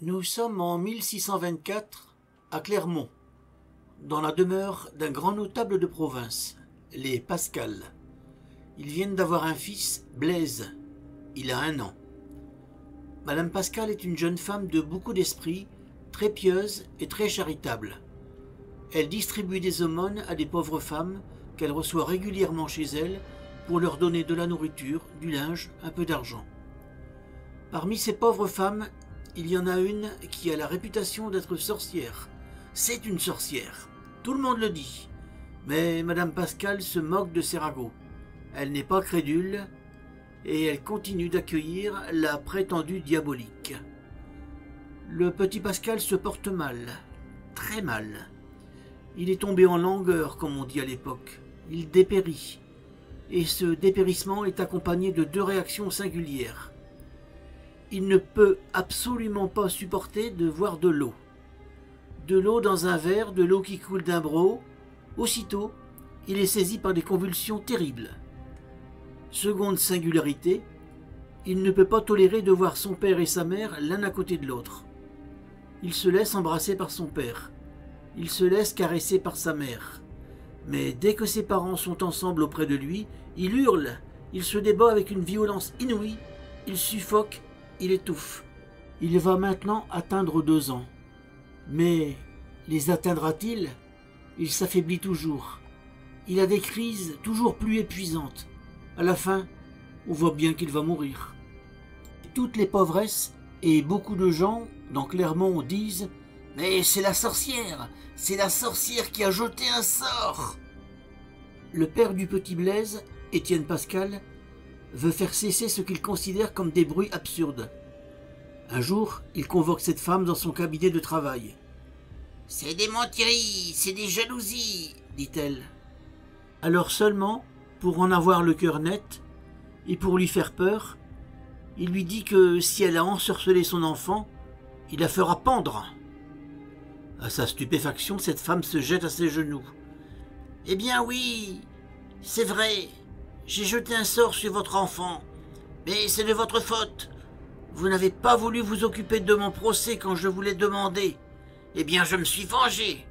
Nous sommes en 1624 à Clermont, dans la demeure d'un grand notable de province, les Pascal. Ils viennent d'avoir un fils, Blaise. Il a 1 an. Madame Pascal est une jeune femme de beaucoup d'esprit, très pieuse et très charitable. Elle distribue des aumônes à des pauvres femmes qu'elle reçoit régulièrement chez elle pour leur donner de la nourriture, du linge, un peu d'argent. Parmi ces pauvres femmes, il y en a une qui a la réputation d'être sorcière. C'est une sorcière. Tout le monde le dit. Mais Madame Pascal se moque de ses ragots. Elle n'est pas crédule et elle continue d'accueillir la prétendue diabolique. Le petit Pascal se porte mal, très mal. Il est tombé en langueur, comme on dit à l'époque. Il dépérit. Et ce dépérissement est accompagné de 2 réactions singulières. Il ne peut absolument pas supporter de voir de l'eau. De l'eau dans un verre, de l'eau qui coule d'un broc. Aussitôt, il est saisi par des convulsions terribles. Seconde singularité, il ne peut pas tolérer de voir son père et sa mère l'un à côté de l'autre. Il se laisse embrasser par son père. Il se laisse caresser par sa mère. Mais dès que ses parents sont ensemble auprès de lui, il hurle, il se débat avec une violence inouïe, il suffoque, il étouffe. Il va maintenant atteindre 2 ans. Mais les atteindra-t-il? Il s'affaiblit toujours. Il a des crises toujours plus épuisantes. À la fin, on voit bien qu'il va mourir. Toutes les pauvresses et beaucoup de gens dans Clermont disent « Mais c'est la sorcière qui a jeté un sort !» Le père du petit Blaise, Étienne Pascal, veut faire cesser ce qu'il considère comme des bruits absurdes. Un jour, il convoque cette femme dans son cabinet de travail. « C'est des menteries, c'est des jalousies, dit-elle. Alors seulement, pour en avoir le cœur net, et pour lui faire peur, il lui dit que si elle a ensorcelé son enfant, il la fera pendre. À sa stupéfaction, cette femme se jette à ses genoux. « Eh bien oui, c'est vrai, j'ai jeté un sort sur votre enfant, mais c'est de votre faute. Vous n'avez pas voulu vous occuper de mon procès quand je vous l'ai demandé. Eh bien, je me suis vengé.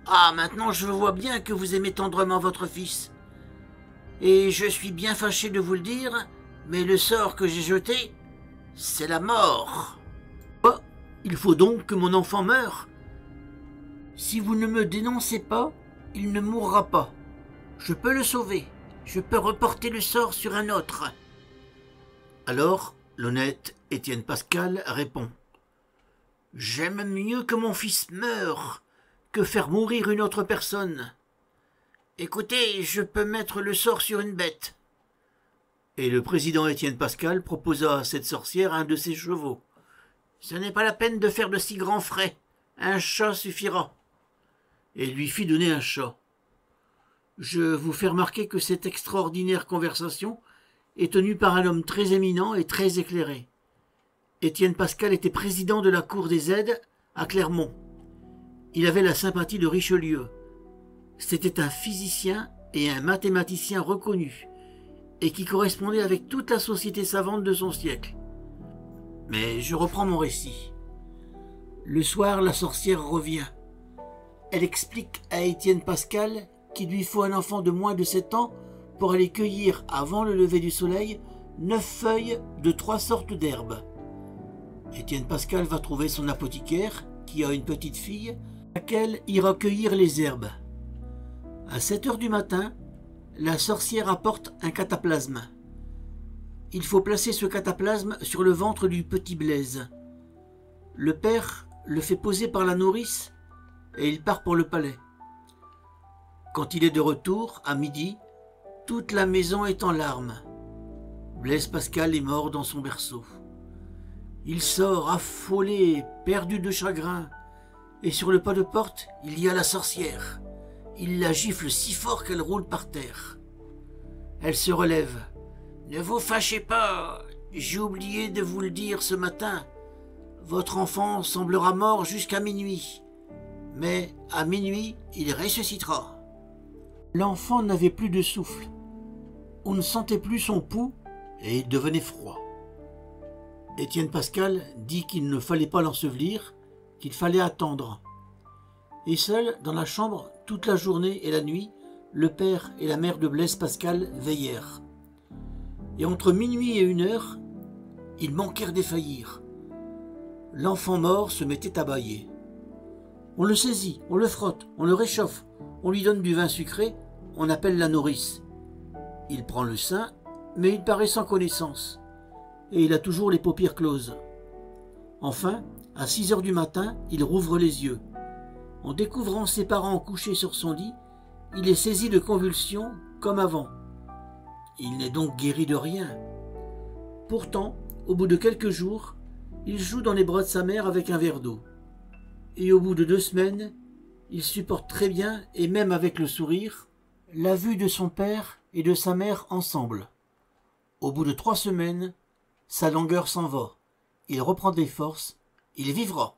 Ah, maintenant je vois bien que vous aimez tendrement votre fils. Et je suis bien fâché de vous le dire, mais le sort que j'ai jeté, c'est la mort. Oh, il faut donc que mon enfant meure. Si vous ne me dénoncez pas, il ne mourra pas. Je peux le sauver. Je peux reporter le sort sur un autre. » Alors, l'honnête Étienne Pascal répond. « J'aime mieux que mon fils meure que faire mourir une autre personne. Écoutez, je peux mettre le sort sur une bête. » Et le président Étienne Pascal proposa à cette sorcière un de ses chevaux. « Ce n'est pas la peine de faire de si grands frais. Un chat suffira. » Et lui fit donner un chat. Je vous fais remarquer que cette extraordinaire conversation est tenue par un homme très éminent et très éclairé. Étienne Pascal était président de la Cour des aides à Clermont. Il avait la sympathie de Richelieu. C'était un physicien et un mathématicien reconnus, et qui correspondait avec toute la société savante de son siècle. Mais je reprends mon récit. Le soir, la sorcière revient. Elle explique à Étienne Pascal qu'il lui faut un enfant de moins de 7 ans pour aller cueillir, avant le lever du soleil, 9 feuilles de 3 sortes d'herbes. Étienne Pascal va trouver son apothicaire, qui a une petite fille, laquelle ira cueillir les herbes. À 7 heures du matin, la sorcière apporte un cataplasme. Il faut placer ce cataplasme sur le ventre du petit Blaise. Le père le fait poser par la nourrice et il part pour le palais. Quand il est de retour, à midi, toute la maison est en larmes. Blaise Pascal est mort dans son berceau. Il sort affolé, perdu de chagrin, et sur le pas de porte, il y a la sorcière. Il la gifle si fort qu'elle roule par terre. Elle se relève. « Ne vous fâchez pas, j'ai oublié de vous le dire ce matin. Votre enfant semblera mort jusqu'à minuit, mais à minuit, il ressuscitera. » L'enfant n'avait plus de souffle. On ne sentait plus son pouls et il devenait froid. Étienne Pascal dit qu'il ne fallait pas l'ensevelir, qu'il fallait attendre. Et seul, dans la chambre, toute la journée et la nuit, le père et la mère de Blaise Pascal veillèrent. Et entre minuit et 1 heure, ils manquèrent défaillir. L'enfant mort se mettait à bâiller. On le saisit, on le frotte, on le réchauffe, on lui donne du vin sucré, on appelle la nourrice. Il prend le sein, mais il paraît sans connaissance, et il a toujours les paupières closes. Enfin, à 6 heures du matin, il rouvre les yeux. En découvrant ses parents couchés sur son lit, il est saisi de convulsions comme avant. Il n'est donc guéri de rien. Pourtant, au bout de quelques jours, il joue dans les bras de sa mère avec un verre d'eau. Et au bout de 2 semaines, il supporte très bien, et même avec le sourire, la vue de son père et de sa mère ensemble. Au bout de 3 semaines, sa langueur s'en va. Il reprend des forces, il vivra.